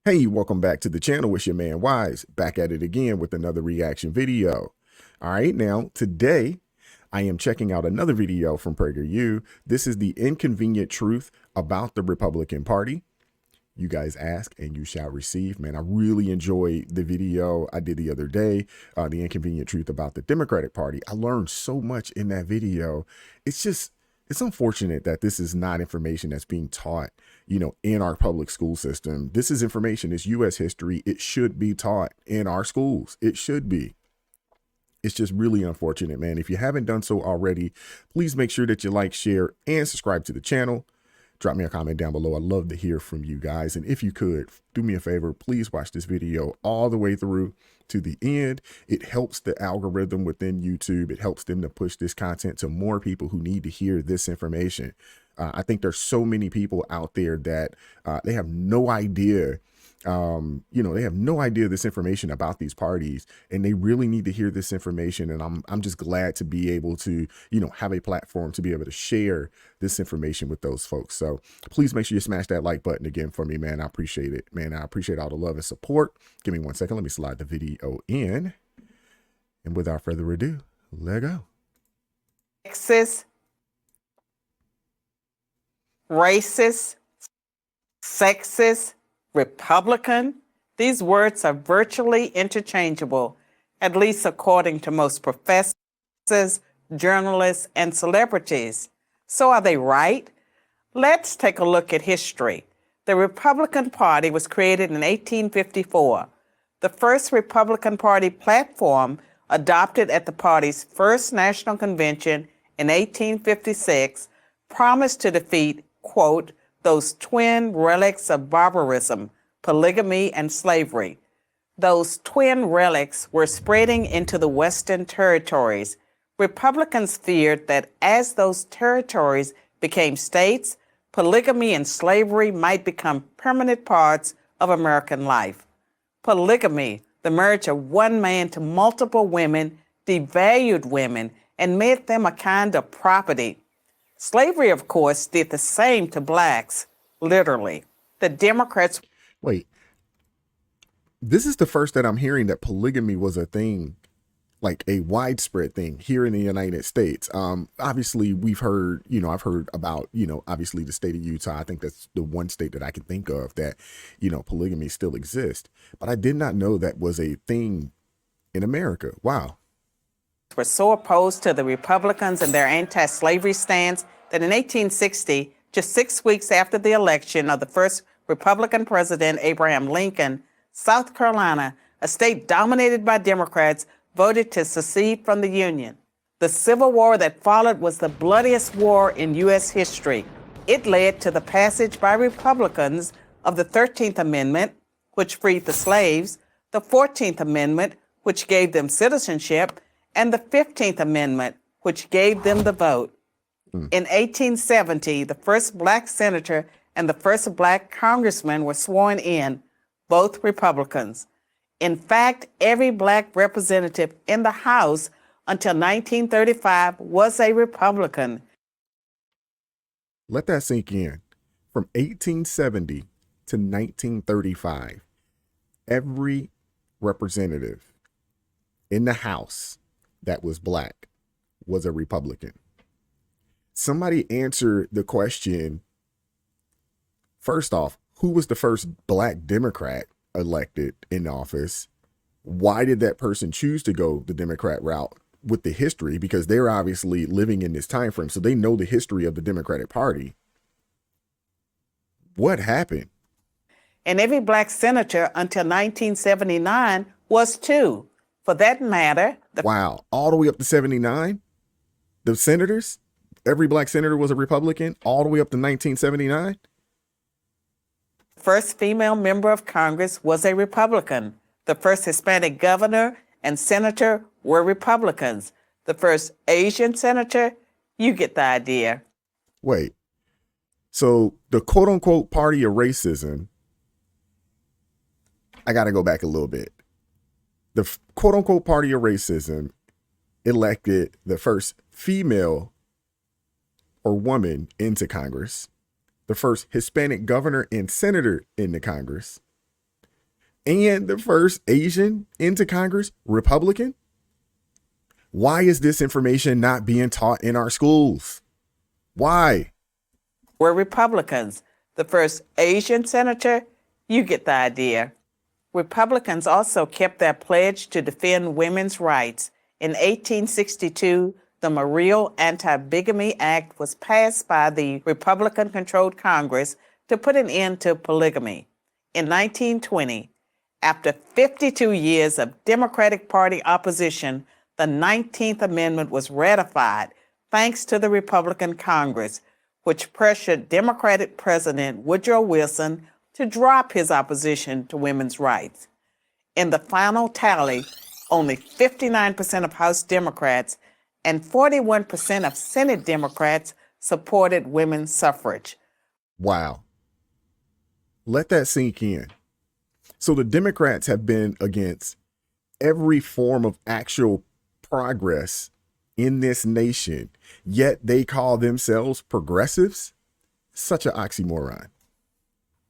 Hey, welcome back to the channel. It's your man Wise, back at it again with another reaction video. All right, now today I am checking out another video from PragerU. This is the inconvenient truth about the Republican Party. You guys ask and you shall receive. Man, I really enjoyed the video I did the other day, the inconvenient truth about the Democratic Party. I learned so much in that video. It's unfortunate that this is not information that's being taught, in our public school system. This is information, it's U.S. history. It should be taught in our schools. It should be. It's just really unfortunate, man. If you haven't done so already, please make sure that you like, share, and subscribe to the channel. Drop me a comment down below. I'd love to hear from you guys. And if you could, do me a favor, please watch this video all the way through to the end. It helps the algorithm within YouTube. It helps them to push this content to more people who need to hear this information. I think there's so many people out there that they have no idea. They have no idea this information about these parties, and they really need to hear this information. And I'm just glad to be able to, have a platform to be able to share this information with those folks. So please make sure you smash that like button again for me, man. I appreciate it, man. I appreciate all the love and support. Give me 1 second. Let me slide the video in. And without further ado, let go. Sexist, racist, sexist, Republican, these words are virtually interchangeable, at least according to most professors, journalists, and celebrities. So are they right? Let's take a look at history. The Republican Party was created in 1854. The first Republican Party platform, adopted at the party's first national convention in 1856, promised to defeat, quote, those twin relics of barbarism, polygamy, and slavery. Those twin relics were spreading into the Western territories. Republicans feared that as those territories became states, polygamy and slavery might become permanent parts of American life. Polygamy, the marriage of one man to multiple women, devalued women and made them a kind of property. Slavery, of course, did the same to blacks, literally. The Democrats... Wait, this is the first that I'm hearing that polygamy was a thing, like a widespread thing here in the United States. Obviously, we've heard, I've heard about, obviously the state of Utah. I think that's the one state that I can think of that, polygamy still exists. But I did not know that was a thing in America. Wow. Were so opposed to the Republicans and their anti-slavery stance that in 1860, just 6 weeks after the election of the first Republican president, Abraham Lincoln, South Carolina, a state dominated by Democrats, voted to secede from the Union. The Civil War that followed was the bloodiest war in U.S. history. It led to the passage by Republicans of the 13th Amendment, which freed the slaves, the 14th Amendment, which gave them citizenship, and the 15th Amendment, which gave them the vote. In 1870, the first black senator and the first black congressman were sworn in, both Republicans. In fact, every black representative in the House until 1935 was a Republican. Let that sink in. From 1870 to 1935, every representative in the House that was black was a Republican. Somebody answer the question. First off, who was the first black Democrat elected in office? Why did that person choose to go the Democrat route with the history? Because they're obviously living in this time frame, so they know the history of the Democratic Party. What happened? And every black senator until 1979 was too. For that matter, wow, all the way up to 79? The senators? Every black senator was a Republican all the way up to 1979? The first female member of Congress was a Republican. The first Hispanic governor and senator were Republicans. The first Asian senator, you get the idea. Wait, so the quote-unquote party of racism, I got to go back a little bit. The quote-unquote party of racism elected the first female or woman into Congress, the first Hispanic governor and senator into Congress, and the first Asian into Congress, Republican. Why is this information not being taught in our schools? Why? Were Republicans. The first Asian senator, you get the idea. Republicans also kept their pledge to defend women's rights. In 1862, the Morrill Anti-Bigamy Act was passed by the Republican-controlled Congress to put an end to polygamy. In 1920, after 52 years of Democratic Party opposition, the 19th Amendment was ratified thanks to the Republican Congress, which pressured Democratic President Woodrow Wilson to drop his opposition to women's rights. In the final tally, only 59% of House Democrats and 41% of Senate Democrats supported women's suffrage. Wow. Let that sink in. So the Democrats have been against every form of actual progress in this nation, yet they call themselves progressives? Such an oxymoron.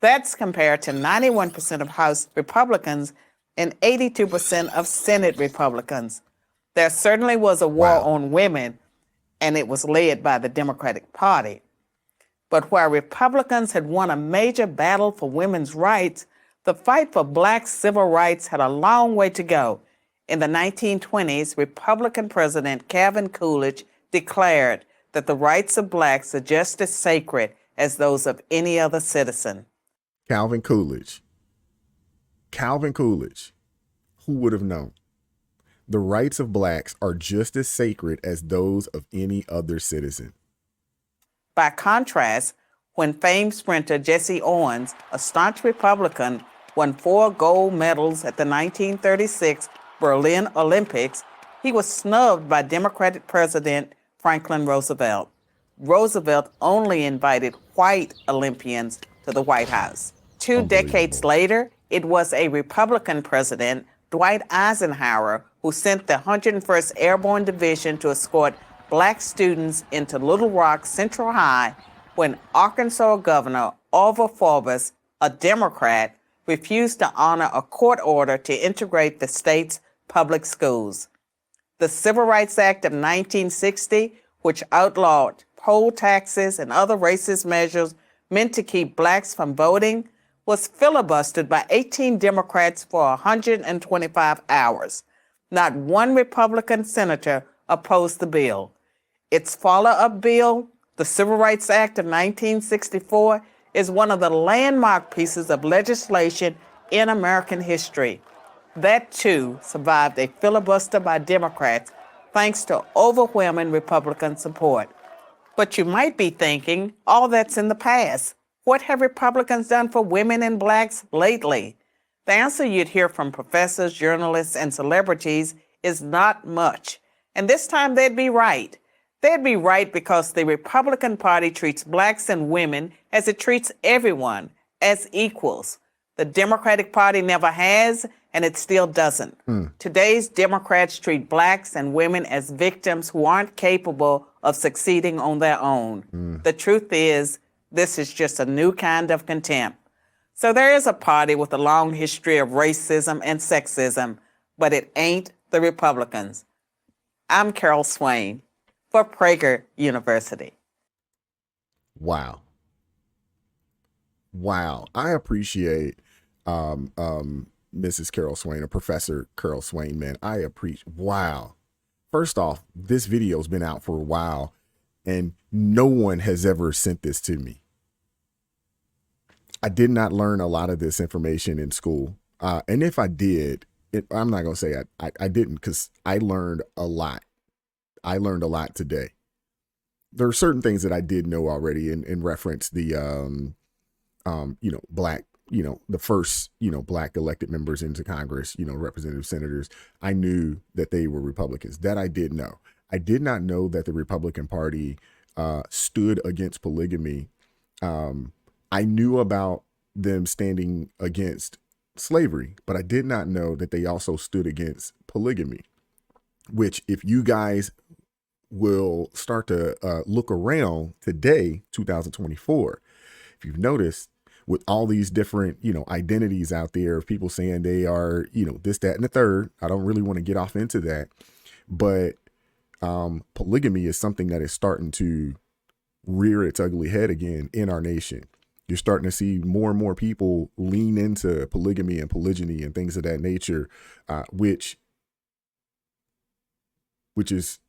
That's compared to 91% of House Republicans and 82% of Senate Republicans. There certainly was a war on women, and it was led by the Democratic Party. But where Republicans had won a major battle for women's rights, the fight for black civil rights had a long way to go. In the 1920s, Republican President Calvin Coolidge declared that the rights of blacks are just as sacred as those of any other citizen. Calvin Coolidge. Who would have known? The rights of blacks are just as sacred as those of any other citizen. By contrast, when famed sprinter Jesse Owens, a staunch Republican, won 4 gold medals at the 1936 Berlin Olympics, he was snubbed by Democratic President Franklin Roosevelt. Roosevelt only invited white Olympians to the White House. 2 decades later, it was a Republican president, Dwight Eisenhower, who sent the 101st Airborne Division to escort black students into Little Rock Central High when Arkansas Governor Orville Forbes, a Democrat, refused to honor a court order to integrate the state's public schools. The Civil Rights Act of 1960, which outlawed poll taxes and other racist measures meant to keep blacks from voting, was filibustered by 18 Democrats for 125 hours. Not one Republican senator opposed the bill. Its follow-up bill, the Civil Rights Act of 1964, is one of the landmark pieces of legislation in American history. That, too, survived a filibuster by Democrats thanks to overwhelming Republican support. But you might be thinking, all that's in the past. What have Republicans done for women and blacks lately? The answer you'd hear from professors, journalists, and celebrities is not much. And this time they'd be right. They'd be right because the Republican Party treats blacks and women as it treats everyone, as equals. The Democratic Party never has, and it still doesn't. Today's Democrats treat blacks and women as victims who aren't capable of succeeding on their own. The truth is, this is just a new kind of contempt. So there is a party with a long history of racism and sexism, but it ain't the Republicans. I'm Carol Swain for Prager University. Wow. I appreciate Mrs. Carol Swain, or Professor Carol Swain, man. I appreciate, wow. First off, this video's been out for a while and no one has ever sent this to me. I did not learn a lot of this information in school. And if I did, I'm not going to say I didn't, because I learned a lot. I learned a lot today. There are certain things that I did know already in reference the, black, the first, black elected members into Congress, representative senators. I knew that they were Republicans. That I did know. I did not know that the Republican Party stood against polygamy. I knew about them standing against slavery, but I did not know that they also stood against polygamy, which, if you guys will start to look around today, 2024, if you've noticed, with all these different, identities out there of people saying they are, this, that, and the third. I don't really want to get off into that, but polygamy is something that is starting to rear its ugly head again in our nation. You're starting to see more and more people lean into polygamy and polygyny and things of that nature, which is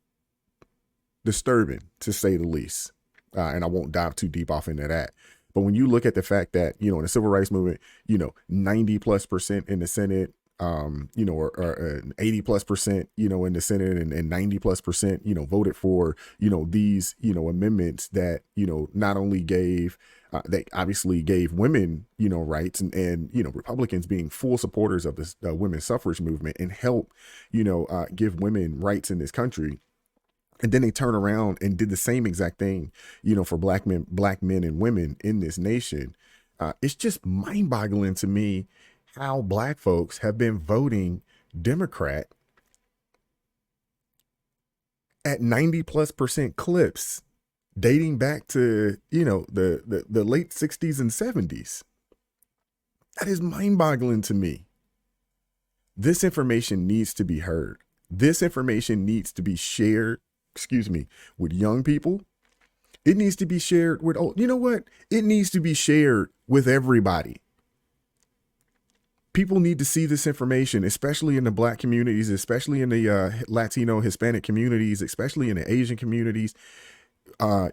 disturbing, to say the least. And I won't dive too deep off into that. But when you look at the fact that, in the civil rights movement, 90+% in the Senate, or 80+%, in the Senate, and 90+%, voted for, these, amendments that, not only gave, they obviously gave women, rights, and Republicans being full supporters of this women's suffrage movement and help, give women rights in this country. And then they turn around and did the same exact thing, for black men and women in this nation. It's just mind boggling to me how black folks have been voting Democrat at 90+% clips dating back to, the late 60s and 70s. That is mind boggling to me. This information needs to be heard. This information needs to be shared, with young people. It needs to be shared with, it needs to be shared with everybody. People need to see this information, especially in the black communities, especially in the Latino, Hispanic communities, especially in the Asian communities.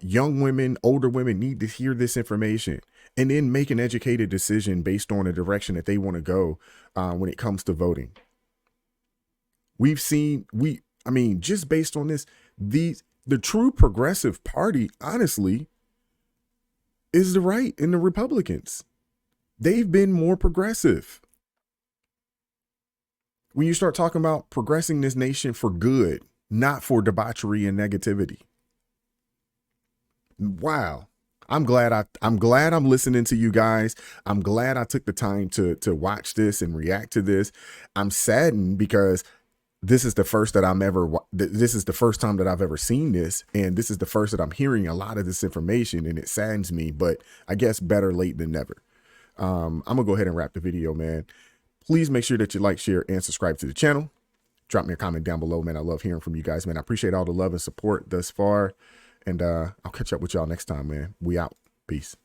Young women, older women need to hear this information and then make an educated decision based on the direction that they want to go when it comes to voting. Just based on this, the true progressive party, honestly, is the right and the Republicans. They've been more progressive. When you start talking about progressing this nation for good, not for debauchery and negativity. Wow. I'm glad I'm listening to you guys. I'm glad I took the time to watch this and react to this. I'm saddened because this is the first time that I've ever seen this. And this is the first that I'm hearing a lot of this information, and it saddens me, but I guess better late than never. I'm gonna go ahead and wrap the video, man. Please make sure that you like, share, and subscribe to the channel. Drop me a comment down below, man. I love hearing from you guys, man. I appreciate all the love and support thus far. And I'll catch up with y'all next time, man. We out. Peace.